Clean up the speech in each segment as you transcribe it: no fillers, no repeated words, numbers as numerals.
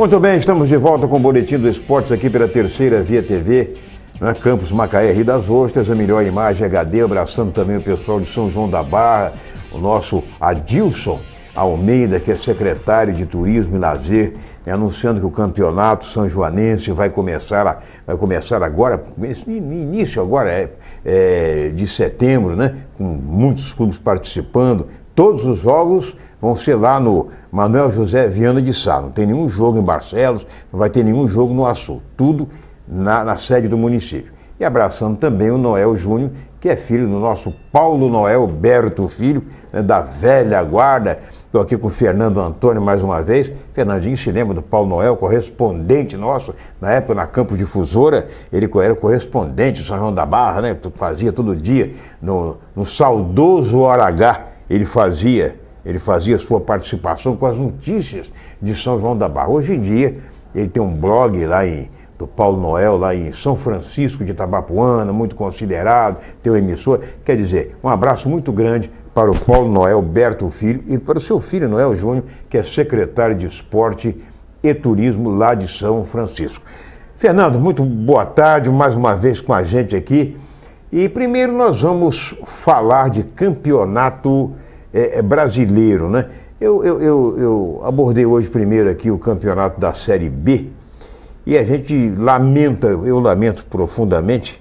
Muito bem, estamos de volta com o Boletim do Esportes aqui pela Terceira Via TV, né? Campus Macaé, Rio das Ostras, a melhor imagem HD, abraçando também o pessoal de São João da Barra, o nosso Adilson Almeida, que é secretário de Turismo e Lazer, anunciando que o campeonato são-joanense vai começar agora, no início agora de setembro, né? Com muitos clubes participando. Todos os jogos vão ser lá no Manuel José Viana de Sá. Não tem nenhum jogo em Barcelos, não vai ter nenhum jogo no Açu. Tudo na sede do município. E abraçando também o Noel Júnior, que é filho do nosso Paulo Noel Berto Filho, né, da velha guarda. Estou aqui com o Fernando Antônio mais uma vez. Fernandinho se lembra do Paulo Noel, correspondente nosso, na época na Campos Difusora. Ele era correspondente de São João da Barra, né? Fazia todo dia no saudoso Hora H. Ele fazia sua participação com as notícias de São João da Barra. Hoje em dia, ele tem um blog do Paulo Noel, lá em São Francisco de Itabapuana, muito considerado, tem um emissor. Quer dizer, um abraço muito grande para o Paulo Noel Berto Filho e para o seu filho Noel Júnior, que é secretário de Esporte e Turismo lá de São Francisco. Fernando, muito boa tarde, mais uma vez com a gente aqui. E primeiro nós vamos falar de campeonato brasileiro, né? Eu abordei hoje primeiro aqui o campeonato da Série B e a gente eu lamento profundamente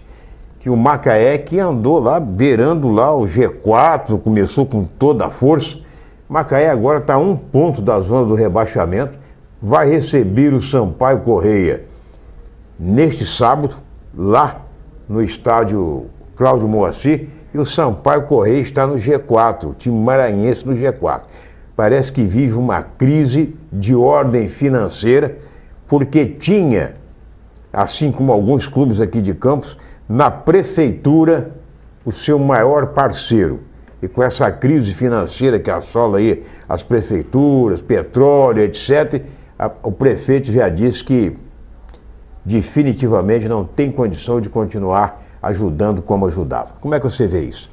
que o Macaé, que andou lá beirando lá o G4, começou com toda a força. Macaé agora está a 1 ponto da zona do rebaixamento, vai receber o Sampaio Corrêa neste sábado, lá no estádio Cláudio Moacir, e o Sampaio Corrêa está no G4, o time maranhense no G4. Parece que vive uma crise de ordem financeira, porque tinha, assim como alguns clubes aqui de Campos, na prefeitura o seu maior parceiro. E com essa crise financeira que assola aí as prefeituras, petróleo, etc., o prefeito já disse que definitivamente não tem condição de continuar ajudando como ajudava. Como é que você vê isso?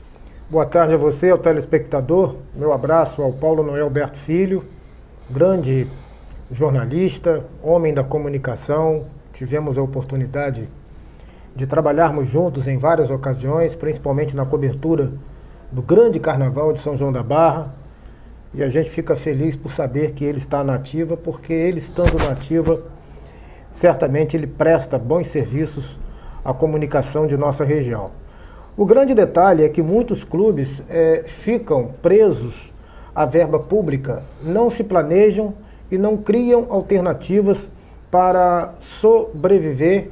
Boa tarde a você, ao telespectador. Meu abraço ao Paulo Noel Berto Filho, grande jornalista, homem da comunicação. Tivemos a oportunidade de trabalharmos juntos em várias ocasiões, principalmente na cobertura do grande carnaval de São João da Barra. E a gente fica feliz por saber que ele está na ativa, porque ele estando na ativa, certamente ele presta bons serviços à comunicação de nossa região. O grande detalhe é que muitos clubes ficam presos à verba pública, não se planejam e não criam alternativas para sobreviver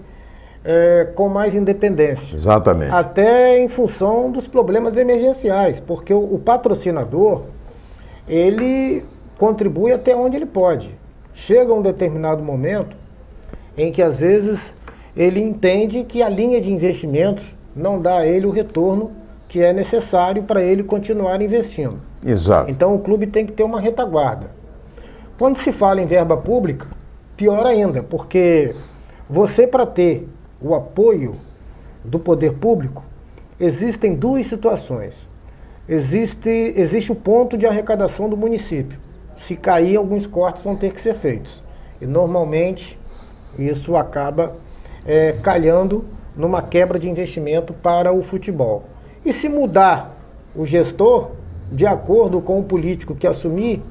com mais independência. Exatamente. Até em função dos problemas emergenciais, porque o patrocinador, ele contribui até onde ele pode. Chega um determinado momento em que, às vezes, ele entende que a linha de investimentos não dá a ele o retorno que é necessário para ele continuar investindo. Exato. Então o clube tem que ter uma retaguarda. Quando se fala em verba pública, pior ainda, porque você, para ter o apoio do poder público, existem duas situações. Existe o ponto de arrecadação do município. Se cair, alguns cortes vão ter que ser feitos. E normalmente isso acaba calhando numa quebra de investimento para o futebol. E se mudar o gestor, de acordo com o político que assumir,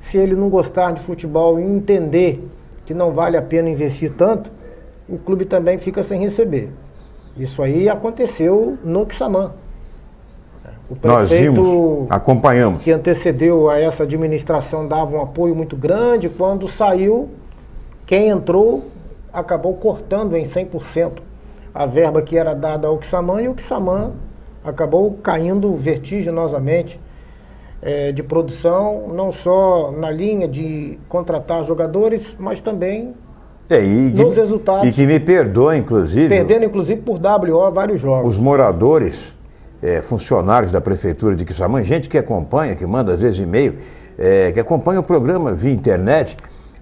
se ele não gostar de futebol e entender que não vale a pena investir tanto, o clube também fica sem receber. Isso aí aconteceu no Quissamã. O prefeito acompanhamos, que antecedeu a essa administração dava um apoio muito grande. Quando saiu, quem entrou acabou cortando em 100% a verba que era dada ao Quissamã, e o Quissamã acabou caindo vertiginosamente de produção, não só na linha de contratar jogadores, mas também nos resultados. E que me perdoa, inclusive... Perdendo, inclusive, por WO vários jogos. Os moradores, funcionários da prefeitura de Quissamã, gente que acompanha, que manda às vezes e-mail, que acompanha o programa via internet,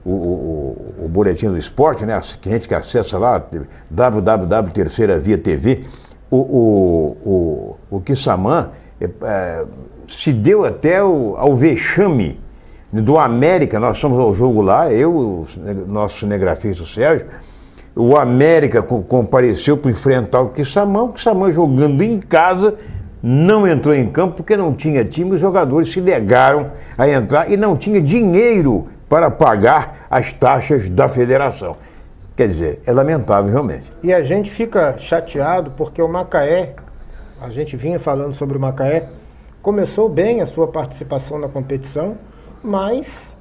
o Boletim do Esporte, né? Gente que acessa lá, www.terceira via TV, o Quissamã se deu até ao vexame Do América, nós fomos ao jogo lá, eu, o nosso cinegrafista, o Sérgio, o América compareceu para enfrentar o Quissamã jogando em casa, não entrou em campo porque não tinha time, os jogadores se negaram a entrar e não tinha dinheiro para pagar as taxas da federação. Quer dizer, é lamentável realmente. E a gente fica chateado porque o Macaé, a gente vinha falando sobre o Macaé, começou bem a sua participação na competição, mas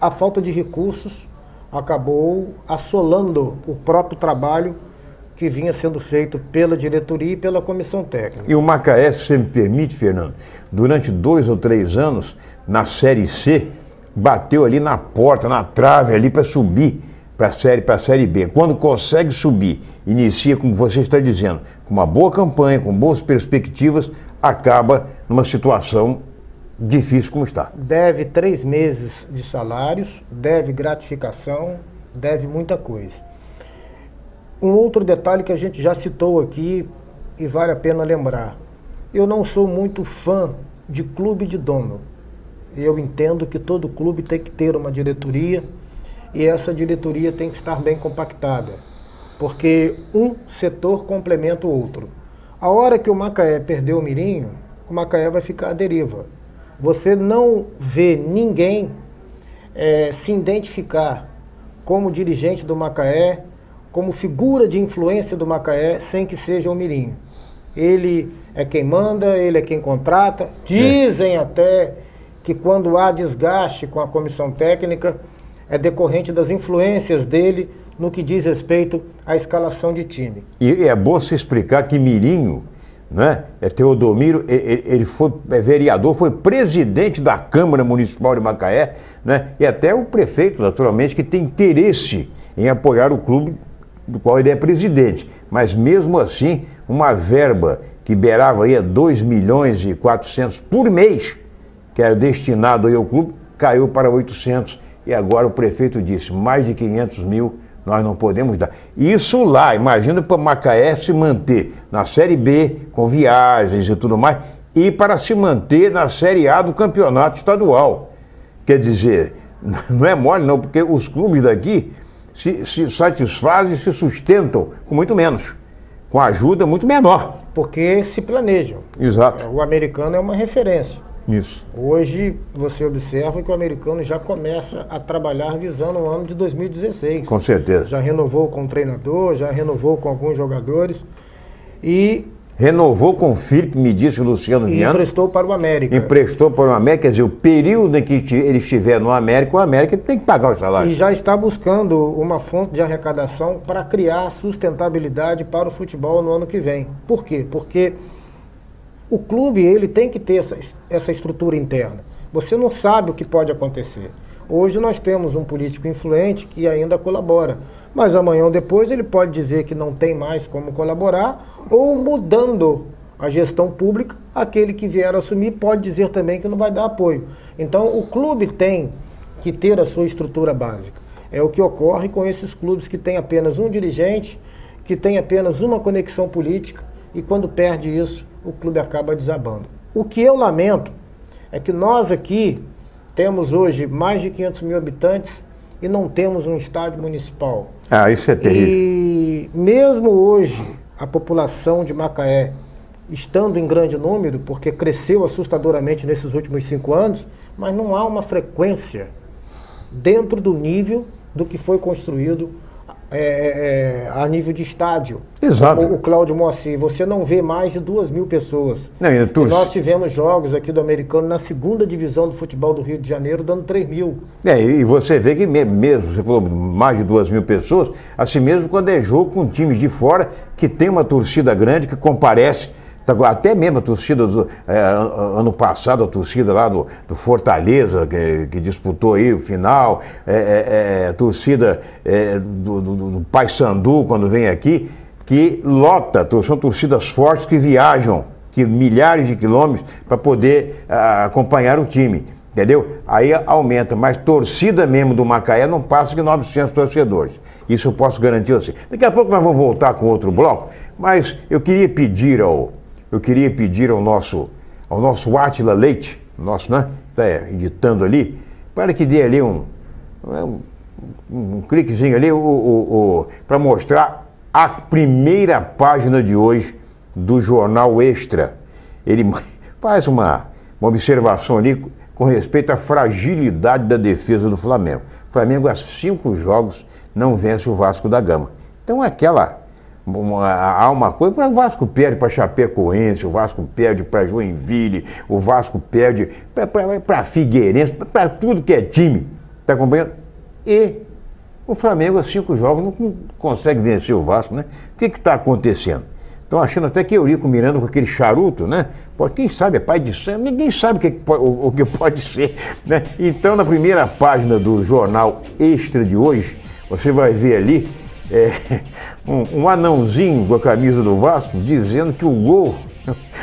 a falta de recursos acabou assolando o próprio trabalho que vinha sendo feito pela diretoria e pela comissão técnica. E o Macaé, se você me permite, Fernando, durante 2 ou 3 anos, na Série C, bateu ali na porta, na trave ali para subir para a Série B. Quando consegue subir, inicia, como você está dizendo, com uma boa campanha, com boas perspectivas, acaba numa situação difícil como está. Deve 3 meses de salários, deve gratificação, deve muita coisa. Um outro detalhe que a gente já citou aqui e vale a pena lembrar. Eu não sou muito fã de clube de dono. Eu entendo que todo clube tem que ter uma diretoria e essa diretoria tem que estar bem compactada, porque um setor complementa o outro. A hora que o Macaé perder o Mirinho, o Macaé vai ficar à deriva. Você não vê ninguém se identificar como dirigente do Macaé, como figura de influência do Macaé, sem que seja o Mirinho. Ele é quem manda, ele é quem contrata. Dizem até que quando há desgaste com a comissão técnica, é decorrente das influências dele no que diz respeito à escalação de time. E é bom se explicar que Mirinho, né, Teodomiro, ele foi vereador, foi presidente da Câmara Municipal de Macaé, né, e até o prefeito, naturalmente, que tem interesse em apoiar o clube do qual ele é presidente. Mas mesmo assim, uma verba que beirava aí a 2.400.000 por mês, que era destinado aí ao clube, caiu para 800. E agora o prefeito disse, mais de 500 mil nós não podemos dar. Isso lá, imagina para Macaé se manter na Série B, com viagens e tudo mais, e para se manter na Série A do campeonato estadual. Quer dizer, não é mole não, porque os clubes daqui se satisfazem e se sustentam com muito menos, com ajuda muito menor. Porque se planejam. Exato. O americano é uma referência. Isso. Hoje você observa que o americano já começa a trabalhar visando o ano de 2016. Com certeza. Já renovou com o treinador, já renovou com alguns jogadores e... Renovou com o filho, que me disse o Luciano Viana. E emprestou para o América. Emprestou para o América, quer dizer, o período em que ele estiver no América, o América tem que pagar os salários. E já está buscando uma fonte de arrecadação para criar sustentabilidade para o futebol no ano que vem. Por quê? Porque o clube ele tem que ter essa estrutura interna. Você não sabe o que pode acontecer. Hoje nós temos um político influente que ainda colabora, mas amanhã ou depois ele pode dizer que não tem mais como colaborar, ou mudando a gestão pública, aquele que vier assumir pode dizer também que não vai dar apoio. Então o clube tem que ter a sua estrutura básica. É o que ocorre com esses clubes que têm apenas um dirigente, que tem apenas uma conexão política, e quando perde isso, o clube acaba desabando. O que eu lamento é que nós aqui temos hoje mais de 500 mil habitantes e não temos um estádio municipal. Ah, isso é terrível. E mesmo hoje, a população de Macaé, estando em grande número, porque cresceu assustadoramente nesses últimos 5 anos, mas não há uma frequência dentro do nível do que foi construído a nível de estádio. Exato. O Cláudio Moacir, você não vê mais de 2.000 pessoas. Não, e nós tivemos jogos aqui do americano na 2ª divisão do futebol do Rio de Janeiro, dando 3.000. E você vê que mesmo, você falou mais de 2.000 pessoas, assim mesmo quando é jogo com times de fora, que tem uma torcida grande, que comparece, até mesmo a torcida ano passado, a torcida lá do Fortaleza, que disputou aí o final, a torcida do Paysandu, quando vem aqui, que lota, são torcidas fortes que viajam milhares de quilômetros para poder acompanhar o time, entendeu? Aí aumenta, mas torcida mesmo do Macaé não passa de 900 torcedores. Isso eu posso garantir assim. Daqui a pouco nós vamos voltar com outro bloco, mas eu queria pedir ao nosso Átila Leite, nosso, né, está editando ali, para que dê ali um cliquezinho ali para mostrar a primeira página de hoje do Jornal Extra. Ele faz uma observação ali com respeito à fragilidade da defesa do Flamengo. O Flamengo, há 5 jogos, não vence o Vasco da Gama. Então, há uma coisa, o Vasco perde para Chapecoense, o Vasco perde para Joinville, o Vasco perde para Figueirense, para tudo que é time, está acompanhando? E o Flamengo, há 5 jogos, não consegue vencer o Vasco, né? O que está acontecendo? Estão achando até que Eurico Miranda com aquele charuto, né? Quem sabe é pai de santo, ninguém sabe o que pode ser, né? Então, na primeira página do Jornal Extra de hoje, você vai ver ali um anãozinho com a camisa do Vasco dizendo que o gol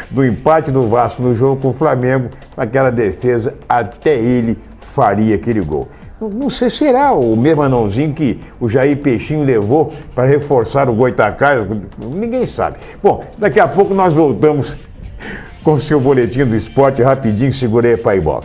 do empate do Vasco no jogo com o Flamengo, com aquela defesa, até ele faria aquele gol. Não sei se será o mesmo anãozinho que o Jair Peixinho levou para reforçar o Goitacás, ninguém sabe. Bom, daqui a pouco nós voltamos com o seu boletim do esporte rapidinho, segura aí, pai Bola.